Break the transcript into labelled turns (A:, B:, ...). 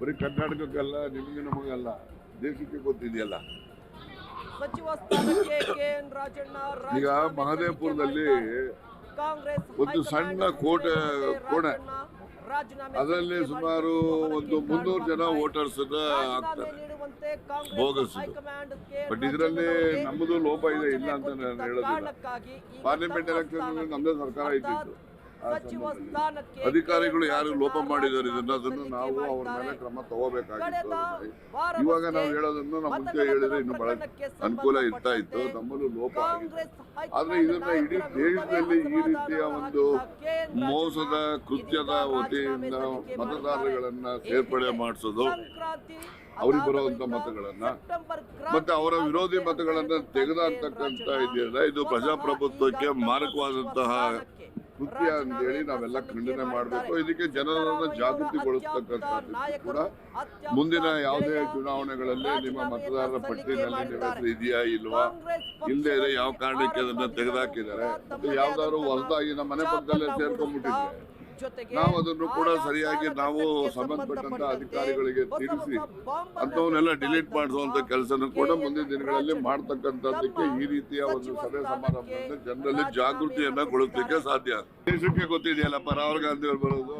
A: ಬರೀ ಕರ್ನಾಟಕಕ್ಕಲ್ಲ, ನಿಮಗೆ ನಮಗಲ್ಲ, ದೇಶಕ್ಕೆ ಗೊತ್ತಿದೆಯಲ್ಲ.
B: ಸಚಿವ ಸ್ಥಾನಕ್ಕೆ ಕೆಎನ್ ರಾಜಣ್ಣ
A: ಈಗ ಮಹದೇವಪುರದಲ್ಲಿ
B: ಕಾಂಗ್ರೆಸ್
A: ಒಂದು ಸಣ್ಣ ಕೋಣೆ, ಅದರಲ್ಲಿ ಸುಮಾರು ಒಂದು 300 ಜನ ವೋಟರ್ಸ್ ಆಗ್ತಾರೆ ಬೋಗಸ್. ಬಟ್ ಇದರಲ್ಲಿ ನಮ್ಮದು ಲೋಪ ಇದೆ, ಇಲ್ಲ ಅಂತ ನಾನು ಹೇಳೋದಿಲ್ಲ. ಪಾರ್ಲಿಮೆಂಟ್ ಎಲೆಕ್ಷನ್ ನಮ್ಮದೇ ಸರ್ಕಾರ ಇದ್ದಿತ್ತು. ಅಧಿಕಾರಿಗಳು ಯಾರು ಲೋಪ ಮಾಡಿದ್ದಾರೆ ಅದನ್ನು ನಾವು ಅವ್ರ ಮೇಲೆ ಕ್ರಮ ತಗೋಬೇಕಾಗಿತ್ತು. ಇವಾಗ ನಾವು ಹೇಳೋದನ್ನು ನಾವು ಮುಂಚೆ ಹೇಳಿದ್ರೆ ಇನ್ನು ಬಹಳ ಅನುಕೂಲ ಇರ್ತಾ ಇತ್ತು. ನಮ್ಮಲ್ಲೂ ಲೋಪ ಆಗಿದೆ. ಆದ್ರೆ ಇದನ್ನ ಇಡೀ ದೇಶದಲ್ಲಿ ಈ ರೀತಿಯ ಒಂದು ಮೋಸದ ಕೃತ್ಯದ ವತಿಯಿಂದ ಮತದಾರಗಳನ್ನ ಸೇರ್ಪಡೆ ಮಾಡಿಸೋದು, ಅವ್ರಿಗೆ ಬರುವಂತ ಮತಗಳನ್ನ ಮತ್ತೆ ಅವರ ವಿರೋಧಿ ಮತಗಳನ್ನ ತೆಗೆದಾಕ್ತಕ್ಕಂತ ಇದೆಯಲ್ಲ, ಇದು ಪ್ರಜಾಪ್ರಭುತ್ವಕ್ಕೆ ಮಾರಕವಾದಂತಹ ಕೃತ್ಯ ಅಂತೇಳಿ ನಾವೆಲ್ಲ ಖಂಡನೆ ಮಾಡಬೇಕು. ಇದಕ್ಕೆ ಜನರನ್ನ ಜಾಗೃತಿಗೊಳಿಸ್ತಕ್ಕಂಥದ್ದು ಕೂಡ ಮುಂದಿನ ಯಾವುದೇ ಚುನಾವಣೆಗಳಲ್ಲಿ ನಿಮ್ಮ ಮತದಾರರ ಪಟ್ಟಿಯಲ್ಲಿ ನಿಮ್ಮ ಹೆಸರು ಇದೆಯಾ ಇಲ್ವಾ, ಇಲ್ಲದೆ ಇದೆ ಯಾವ ಕಾರಣಕ್ಕೆ ಅದನ್ನ ತೆಗೆದಾಕಿದ್ದಾರೆ, ಮತ್ತೆ ಯಾವ್ದಾದ್ರು ಹೊಸದಾಗಿ ನಮ್ಮ ಮನೆ ಪಕ್ಕದಲ್ಲೇ ಸೇರ್ಕೊಂಡ್ಬಿಟ್ಟಿದ್ರೆ ನಾವು ಅದನ್ನು ಕೂಡ ಸರಿಯಾಗಿ ನಾವು ಸಂಬಂಧಪಟ್ಟಂತ ಅಧಿಕಾರಿಗಳಿಗೆ ತಿಳಿಸಿ ಅಂತವನ್ನೆಲ್ಲ ಡಿಲೀಟ್ ಮಾಡಿಸುವಂತ ಕೆಲಸನೂ ಕೂಡ ಮುಂದಿನ ದಿನಗಳಲ್ಲಿ ಮಾಡ್ತಕ್ಕಂಥದ್ದಕ್ಕೆ ಈ ರೀತಿಯ ಒಂದು ಸಭೆ ಸಮಾರಂಭದಿಂದ ಜನರಲ್ಲಿ ಜಾಗೃತಿಯನ್ನ ಗೊಳಿಸಲಿಕ್ಕೆ ಸಾಧ್ಯ. ದೇಶಕ್ಕೆ ಗೊತ್ತಿದೆಯಲ್ಲಪ್ಪ ರಾಹುಲ್ ಗಾಂಧಿ ಅವರು ಬರೋದು.